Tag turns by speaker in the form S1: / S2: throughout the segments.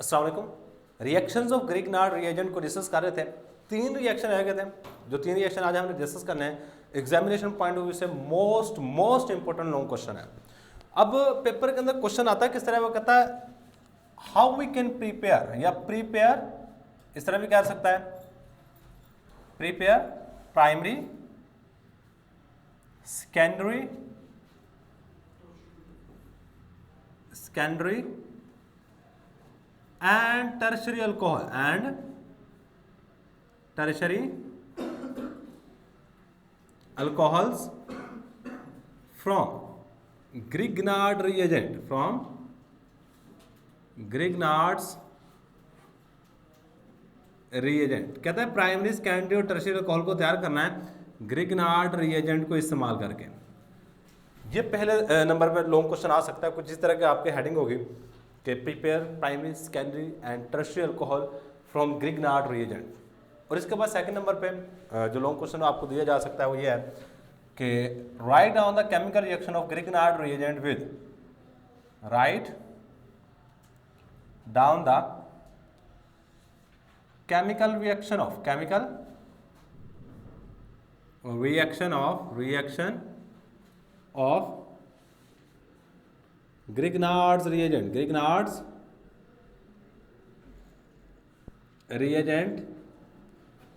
S1: अस्सलाम वालेकुम। Reactions of Grignard reagent को डिस्कस कर रहे थे। 3 रिएक्शन रह गए थे, जो 3 रिएक्शन आज हमने डिस्कस करने हैं। एग्जामिनेशन पॉइंट ऑफ व्यू से मोस्ट इंपॉर्टेंट लॉन्ग क्वेश्चन है। अब पेपर के अंदर क्वेश्चन आता है किस तरह, वो कहता है हाउ वी कैन प्रिपेयर या प्रीपेयर, इस तरह भी कह सकता है, prepare primary, secondary and tertiary alcohol and tertiary alcohols from Grignard reagent, from Grignard's reagent। कहता है प्राइमरी, सेकेंडरी और टर्शियरी अल्कोहल को तैयार करना है ग्रिग्नार्ड रिएजेंट को इस्तेमाल करके। ये पहले नंबर पर लॉन्ग क्वेश्चन आ सकता है, कुछ इस तरह के आपके हेडिंग होगी कि prepare primary, secondary and tertiary alcohol from Grignard reagent. और इसके बाद सेकंड नंबर पे जो लॉन्ग क्वेश्चन आपको दिया जा सकता है वो ये है कि write down the chemical reaction of Grignard reagent with, write down the chemical reaction of Grignard's reagent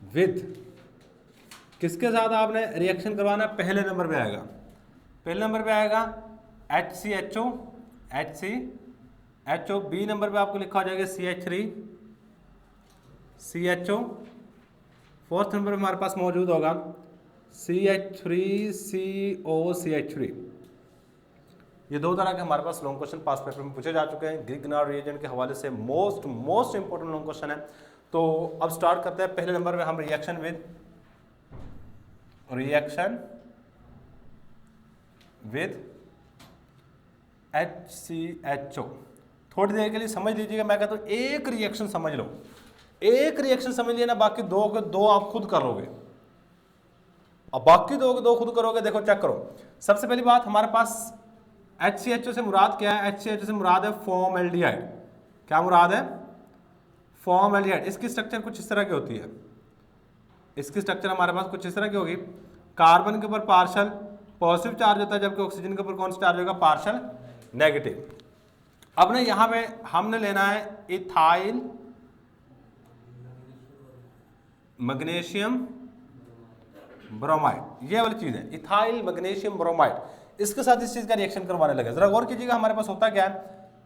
S1: with, किसके साथ आपने रिएक्शन करवाना है? पहले नंबर पे आएगा, HCHO, बी नंबर पे आपको लिखा हो जाएगा CH3CHO, फोर्थ नंबर पे हमारे पास मौजूद होगा CH3COCH3। ये 2 तरह के हमारे पास लॉन्ग क्वेश्चन पास पेपर में पूछे जा चुके हैं। ग्रिग्नार्ड रिएजेंट के हवाले से मोस्ट इंपॉर्टेंट लॉन्ग क्वेश्चन है। तो अब स्टार्ट करते हैं। पहले नंबर पे हम रिएक्शन विद HCHO। थोड़ी देर के लिए समझ लीजिएगा, मैं कहता हूँ एक रिएक्शन समझ लो, एक रिएक्शन समझ लिया ना, बाकी दो आप खुद करोगे। अब बाकी दो खुद करोगे। देखो चेक करो, सबसे पहली बात हमारे पास HCHO से मुराद क्या है? HCHO से मुराद है फॉर्मल्डिहाइड। क्या मुराद है? फॉर्मल्डिहाइड। इसकी स्ट्रक्चर कुछ इस तरह की होती है, इसकी स्ट्रक्चर हमारे पास कुछ इस तरह की होगी। कार्बन के ऊपर पार्शियल पॉजिटिव चार्ज होता है, जबकि ऑक्सीजन के ऊपर कौन सा चार्ज होगा? Partial negative. अब ना यहाँ पे हमने लेना है इथाइल मैग्नीशियम ब्रोमाइड, ये वाली चीज है इथाइल मैग्नीशियम ब्रोमाइड। इसके साथ इस चीज का रिएक्शन करवाने लगे। जरा गौर कीजिएगा, हमारे पास होता क्या है,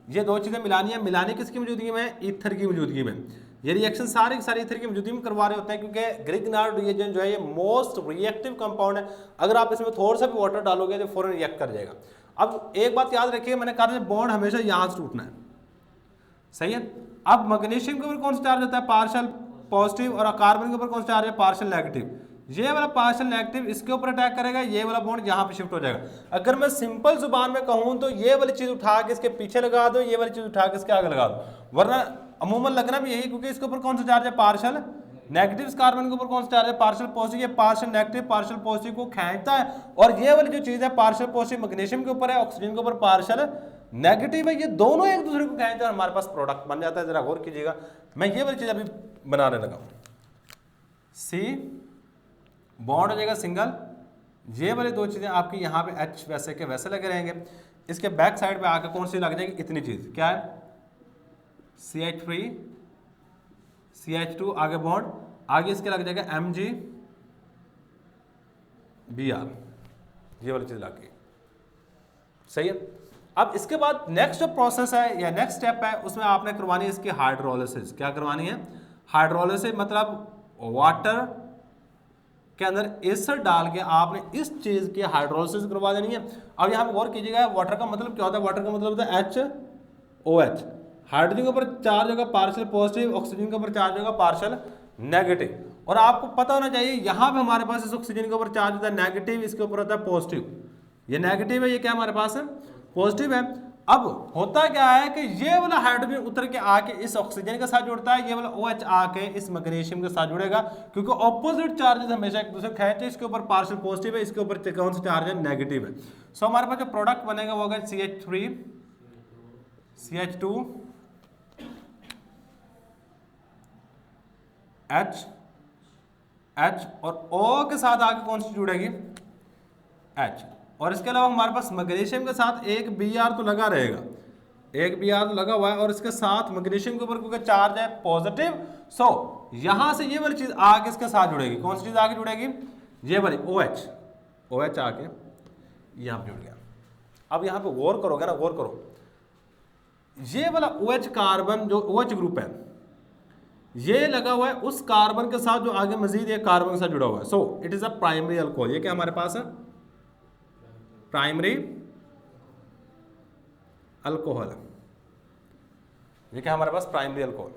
S1: ये 2 चीजें मिलानी है। मिलानी किसकी मौजूदगी में? ईथर की मौजूदगी में। ये रिएक्शन सारे के सारे ईथर की मौजूदगी में करवा रहे होते हैं, क्योंकि ग्रिग्नार्ड रिएजेंट जो है ये मोस्ट रिएक्टिव कंपाउंड है। अगर आप इसमें थोड़ा सा भी वाटर डालोगे तो फौरन रिएक्ट कर जाएगा। अब एक बात याद रखिए, मैंने कहा बॉन्ड हमेशा यहां से टूटना है, सही है। अब मैग्नीशियम के ऊपर कौन सा चार्ज होता है? Partial positive. और कार्बन के ऊपर कौन सा चार्ज है? Partial negative. ये वाला पार्शियल नेगेटिव इसके ऊपर अटैक करेगा, ये वाला बॉन्ड यहाँ पे शिफ्ट हो जाएगा। अगर मैं सिंपल जुबान में कहूँ तो ये वाली चीज उठा के इसके पीछे लगा दो, ये वाली चीज उठा के इसके आगे लगा दो, वरना अमूमन लगना भी यही, क्योंकि इसके ऊपर कौन सा चार्ज है? Partial negative. कार्बन के ऊपर कौन सा चार्ज है? Partial positive. ये पार्शियल नेगेटिव पार्शियल पॉजिटिव को खींचता है। और ये वाली जो चीज है पार्शियल पॉजिटिव मैग्नीशियम के ऊपर है, ऑक्सीजन के ऊपर पार्शियल नेगेटिव है, ये दोनों एक दूसरे को खींचते हैं, हमारे पास प्रोडक्ट बन जाता है। जरा गौर कीजिएगा, मैं ये वाली चीज अभी बनाने लगा हूँ। सी बॉन्ड हो जाएगा सिंगल, ये वाली 2 चीजें आपकी यहाँ पे H वैसे के वैसे लगे रहेंगे। इसके बैक साइड पे आकर कौन सी लग जाएगी? इतनी चीज क्या है? CH3 CH2, आगे बॉन्ड, आगे इसके लग जाएगा MgBr, ये वाली चीज लग गई, सही है। अब इसके बाद नेक्स्ट जो प्रोसेस है या नेक्स्ट स्टेप है, उसमें आपने करवानी है इसकी हाइड्रोलिसिस। क्या करवानी है? हाइड्रोलिसिस मतलब वाटर के अंदर एसिड डाल के आपने इस चीज की हाइड्रोलिसिस करवा देनी है। अब यहाँ पे गौर कीजिएगा, वाटर का मतलब क्या होता है? वाटर का मतलब होता है HOH। हाइड्रोजन के ऊपर चार्ज होगा पार्शियल पॉजिटिव, ऑक्सीजन के ऊपर चार्ज होगा पार्शियल नेगेटिव। और आपको पता होना चाहिए यहाँ पे हमारे पास इस ऑक्सीजन के ऊपर चार्ज होता है नेगेटिव, इसके ऊपर होता है पॉजिटिव। ये नेगेटिव है, ये क्या हमारे पास है? पॉजिटिव है। अब होता क्या है कि ये वाला हाइड्रोजन उतर के आके इस ऑक्सीजन के साथ जुड़ता है, ये वाला OH आके इस मैग्नीशियम के साथ जुड़ेगा, क्योंकि ऑपोजिट चार्जेस हमेशा एक दूसरे खींचते हैं। इसके ऊपर पार्शियल पॉजिटिव है, इसके ऊपर कौन सा चार्ज है? नेगेटिव है। सो हमारे पास जो प्रोडक्ट बनेगा वो होगा CH3 CH2 एच एच और O के साथ आगे कौन सी जुड़ेगी, H। और इसके अलावा हमारे पास मैग्नीशियम के साथ एक Br तो लगा रहेगा, एक Br तो लगा हुआ है, और इसके साथ मैग्नीशियम के ऊपर क्योंकि चार्ज है पॉजिटिव, सो यहां से ये वाली चीज आगे इसके साथ जुड़ेगी। कौन सी चीज आगे जुड़ेगी, ये वाली OH आके यहां जुड़ गया। अब यहां पे गौर करोगे ना, गौर करो, ये वाला OH कार्बन जो OH ग्रुप है ये लगा हुआ है उस कार्बन के साथ जो आगे मजीद एक कार्बन के साथ जुड़ा हुआ है। So it is a primary alcohol. ये क्या हमारे पास है, प्राइमरी अल्कोहल। ये क्या हमारे पास, प्राइमरी अल्कोहल।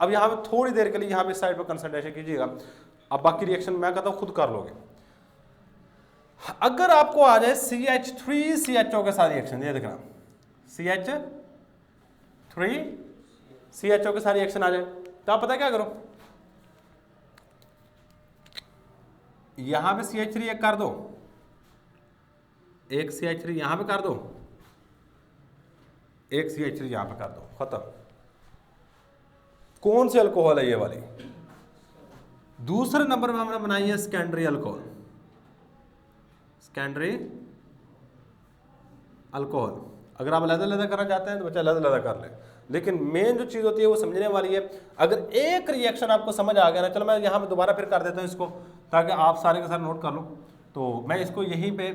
S1: अब यहां पे थोड़ी देर के लिए यहां पे साइड पर कंसंट्रेशन कीजिएगा, अब बाकी रिएक्शन मैं कहता हूं खुद कर लोगे। अगर आपको आ जाए CH3CHO के साथ रिएक्शन, ये देखना CH3CHO के साथ रिएक्शन आ जाए तो आप पता क्या करो, यहां पे CH3 एक कर दो, एक CH3 यहां पे कर दो, एक CH3 यहां पे कर दो, खत्म। कौन सी अल्कोहल है ये वाली, दूसरे नंबर में हमने बनाई है सेकेंडरी अल्कोहल, सेकेंडरी अल्कोहल। अगर आप अलग-अलग करना चाहते हैं तो बच्चा अलग-अलग कर ले, लेकिन मेन जो चीज़ होती है वो समझने वाली है। अगर एक रिएक्शन आपको समझ आ गया ना, चलो मैं यहाँ पे दोबारा फिर कर देता हूँ इसको, ताकि आप सारे के सारे नोट कर लो। तो मैं इसको यहीं पे,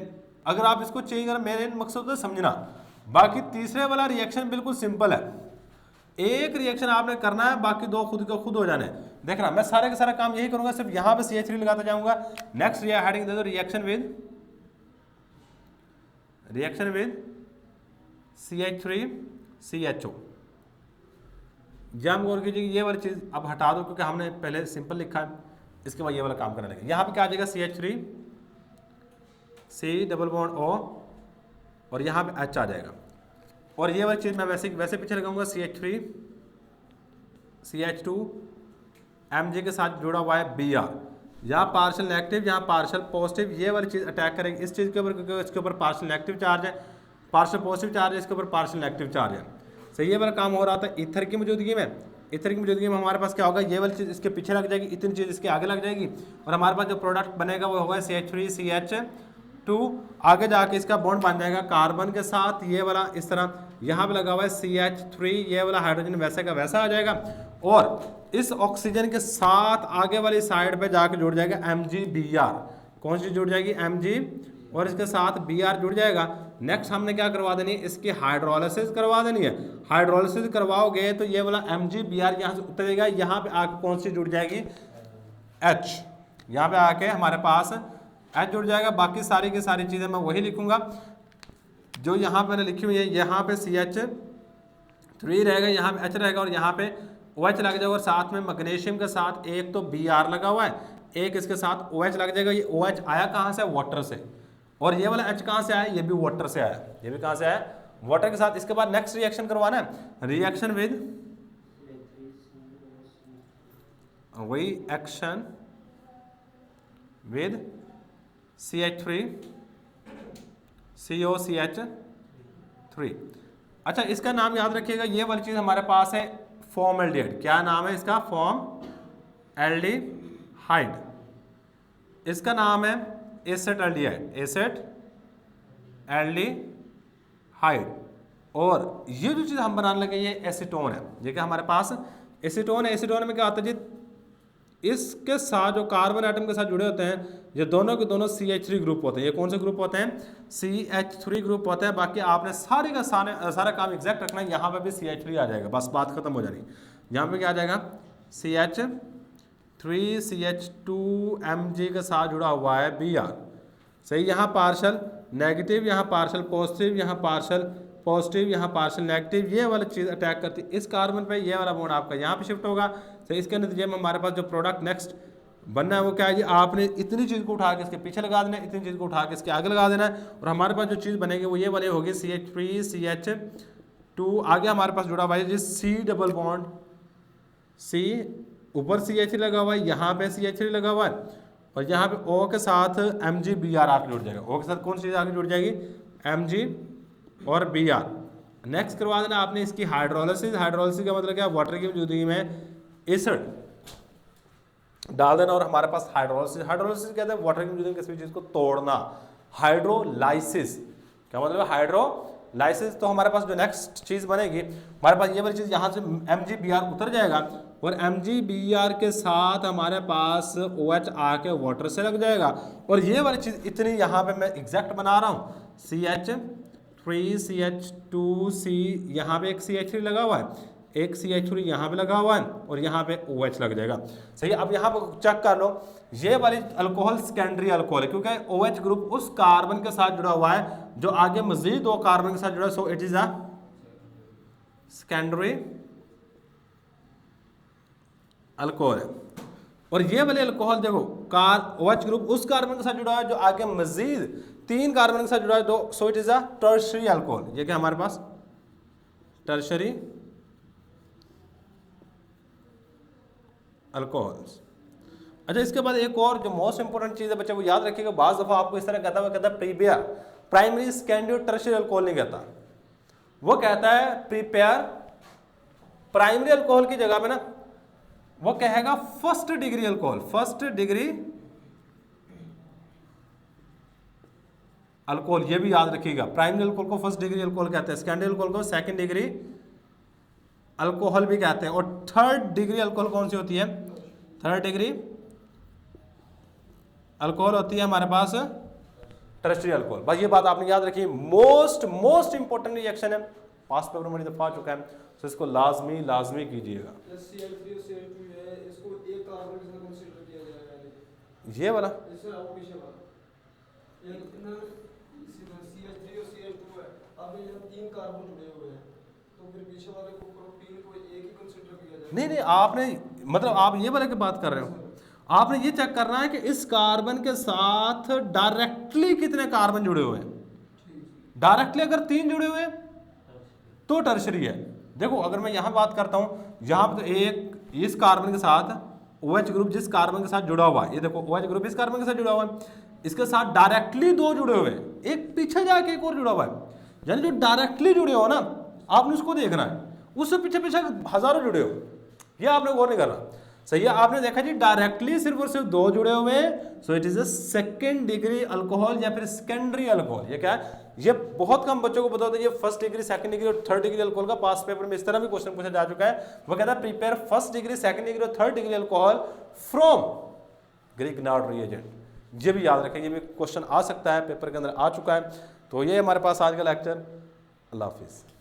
S1: अगर आप इसको चेंज करें, मेरे मकसद है समझना। बाकी तीसरे वाला रिएक्शन बिल्कुल सिंपल है, एक रिएक्शन आपने करना है, बाकी दो खुद का खुद हो जाने। देखना मैं सारे का सारा काम यही करूँगा, सिर्फ यहाँ पे CH3 लगाता जाऊँगा। नेक्स्ट हेडिंग दे दो, रिएक्शन विद CH3CHO। जम गौर कीजिए, ये वाली चीज़ अब हटा दो क्योंकि हमने पहले सिंपल लिखा है, इसके बाद ये वाला काम करने लगे। यहाँ पे क्या आ जाएगा, CH3 C double bond O और यहाँ पे H आ जाएगा। और ये वाली चीज़ मैं वैसे पीछे लगाऊंगा, CH3 CH2 Mg के साथ जुड़ा हुआ है Br, यहाँ पार्शियल नेगेटिव यहाँ पार्शियल पॉजिटिव, ये वाली चीज़ अटैक करेगी इस चीज़ के ऊपर क्योंकि इसके ऊपर पार्शियल नेगेटिव चार्ज है, पार्शियल पॉजिटिव चार्ज है, इसके ऊपर पार्शियल नेगेटिव चार्ज है। सही, ये वाला काम हो रहा था ईथर की मौजूदगी में। ईथर की मौजूदगी में हमारे पास क्या होगा, ये वाली चीज़ इसके पीछे लग जाएगी, इतनी चीज़ इसके आगे लग जाएगी, और हमारे पास जो प्रोडक्ट बनेगा वो होगा CH3CH2। आगे जाके इसका बॉन्ड बन जाएगा कार्बन के साथ, ये वाला इस तरह यहाँ पे लगा हुआ है CH3, ये वाला हाइड्रोजन वैसे का वैसा आ जाएगा, और इस ऑक्सीजन के साथ आगे वाली साइड पे जाके जुड़ जाएगा MgBr। कौन सी जुड़ जाएगी, Mg, और इसके साथ Br जुड़ जाएगा। नेक्स्ट हमने क्या करवा देनी है, इसकी हाइड्रोलिसिस करवा देनी है। हाइड्रोलिसिस करवाओगे तो ये वाला MgBr यहाँ से उतरेगा, यहाँ पे आके कौन सी जुड़ जाएगी, H। यहाँ पे आके हमारे पास H जुड़ जाएगा। बाकी सारी की सारी चीज़ें मैं वही लिखूंगा जो यहाँ पे मैंने लिखी हुई है। यहाँ पे CH3 रहेगा, यहाँ पे H रहेगा, और यहाँ पे OH लग जाएगा, और साथ में मैग्नीशियम के साथ एक तो Br लगा हुआ है, एक इसके साथ OH लग जाएगा। ये OH आया कहाँ से, वाटर से, और ये वाला H कहाँ से आया, ये भी वाटर से आया, ये भी कहाँ से आया, वाटर के साथ। इसके बाद नेक्स्ट रिएक्शन करवाना है, रिएक्शन विद वही एक्शन विद CH3COCH3। अच्छा, इसका नाम याद रखिएगा, ये वाली चीज़ हमारे पास है फॉर्मल्डिहाइड। क्या नाम है इसका, फॉर्मल्डिहाइड। इसका नाम है एसेटल्डिहाइड, एसेटल्डिहाइड। और ये जो चीज़ हम बनाने लगे ये एसीटोन है। ये क्या हमारे पास एसीटोन है। एसीटोन में क्या होता है जी, इसके साथ जो कार्बन एटम के साथ जुड़े होते हैं ये दोनों के दोनों CH3 ग्रुप होते हैं। ये कौन से ग्रुप होते हैं, CH3 ग्रुप होते हैं। बाकी आपने सारे का सारा काम एग्जैक्ट रखना है। यहाँ पे भी CH3 आ जाएगा, बस बात खत्म हो जानी। यहाँ पे क्या आ जाएगा, CH3 CH2 Mg के साथ जुड़ा हुआ है Br। सही, यहाँ पार्शल नेगेटिव, यहाँ पार्शल पॉजिटिव, यहाँ पार्शल पॉजिटिव, यहाँ पार्शल नेगेटिव, ये वाली चीज़ अटैक करती है इस कार्बन पे। ये वाला बॉन्ड आपका यहाँ पे शिफ्ट होगा। तो इसके नतीजे में हमारे पास जो प्रोडक्ट नेक्स्ट बनना है वो क्या है जी, आपने इतनी चीज़ को उठा के इसके पीछे लगा देना है, इतनी चीज़ को उठा के इसके आगे लगा देना है, और हमारे पास जो चीज़ बनेगी वो ये वाली होगी CH3 CH2। आगे हमारे पास जुड़ा हुआ है जी C डबल बॉन्ड, C ऊपर CH3 लगा हुआ है, यहाँ पे CH3 लगा हुआ है, और यहाँ पे O के साथ MgBr आके जुड़ जाएगा। O के साथ कौन सी चीज़ आके जुड़ जाएगी, Mg और Br। नेक्स्ट करवा देना आपने इसकी हाइड्रोलिसिस। हाइड्रोलिसिस का मतलब क्या, वाटर की मौजूदगी में एसिड डाल देना। और हमारे पास हाइड्रोलिसिस, हाइड्रोलिसिस कहते हैं वाटर की यूजिंग किसी चीज को तोड़ना, हाइड्रोलाइसिस। क्या मतलब है हाइड्रोलाइसिस? तो हमारे पास जो नेक्स्ट चीज बनेगी, हमारे पास ये वाली चीज यहाँ से MgBr उतर जाएगा और MgBr के साथ हमारे पास OH आके वाटर से लग जाएगा। और ये वाली चीज इतनी यहाँ पे मैं एग्जैक्ट बना रहा हूँ, CH3CH2C, यहाँ पे एक CH3 लगा हुआ है, एक CH3 यहाँ पे लगा हुआ है और यहाँ पे OH लग जाएगा। सही है। अब यहाँ पे चेक कर लो, ये वाली अल्कोहल सेकेंडरी अल्कोहल है क्योंकि OH ग्रुप उस कार्बन के साथ जुड़ा हुआ है जो आगे मजीद दो कार्बन के साथ जुड़ा है, so it is a secondary alcohol है। और ये वाले अल्कोहल देखो OH ग्रुप उस कार्बन के साथ जुड़ा है जो आगे मजीद 3 कार्बन के साथ जुड़ा है, तो so it is a tertiary alcohol. ये क्या हमारे पास टर्शरी अल्कोहल्स। अच्छा, इसके बाद एक और जो मोस्ट इंपोर्टेंट चीज है बच्चे, वो याद रखिएगा, बाज दफा आपको इस तरह कहता हुआ कहता है प्रीपेयर, प्राइमरी सेकेंडरी और टर्शियरी अल्कोहल नहीं कहता, वो कहता है प्रीपेयर। प्राइमरी अल्कोहल की जगह पे ना वो कहेगा first degree alcohol, first degree alcohol. ये भी याद रखिएगा, प्राइमरी अल्कोहल को फर्स्ट डिग्री अल्कोहल कहते हैं, सेकेंडरी अल्कोहल को सेकेंड डिग्री अल्कोहल भी कहते हैं। और थर्ड डिग्री अल्कोहल कौन सी होती है? थर्ड डिग्री अल्कोहल होती है हमारे पास टर्शियरी अल्कोहल। बस ये बात आपने याद रखी, मोस्ट इंपोर्टेंट रिएक्शन है, पास पेपर में बड़ी दफा आ चुका है, तो इसको लाजमी कीजिएगा। ये वाला नहीं, आपने मतलब आप ये वाले की बात कर रहे हो, आपने ये चेक करना है कि इस कार्बन के साथ डायरेक्टली कितने कार्बन जुड़े हुए हैं। डायरेक्टली अगर 3 जुड़े हुए तो टर्शरी है। देखो अगर मैं यहाँ बात करता हूँ, यहाँ पे तो एक इस कार्बन के साथ OH ग्रुप जिस कार्बन के साथ जुड़ा हुआ है, ये देखो OH ग्रुप इस कार्बन के साथ जुड़ा हुआ है, इसके साथ डायरेक्टली 2 जुड़े हुए हैं, एक पीछे जाके एक और जुड़ा हुआ है। यानी जो डायरेक्टली जुड़े हो ना, आपने उसको देखना है, उससे पीछे हजारों जुड़े हो, ये आपने गौर नहीं करना। सही है, आपने देखा जी डायरेक्टली सिर्फ और सिर्फ 2 जुड़े हुए हैं, so it is a second degree alcohol या फिर सेकेंडरी अल्कोहल। ये क्या है? ये बहुत कम बच्चों को पता होता है, ये फर्स्ट डिग्री, सेकंड डिग्री और थर्ड डिग्री अल्कोहल का पास पेपर में इस तरह भी क्वेश्चन पूछा जा चुका है। वो कहता है prepare first degree, second degree और third degree alcohol from Grignard reagent. ये भी याद रखें, ये भी क्वेश्चन आ सकता है, पेपर के अंदर आ चुका है। तो ये हमारे पास आज का लेक्चर। अल्लाह हाफिज़।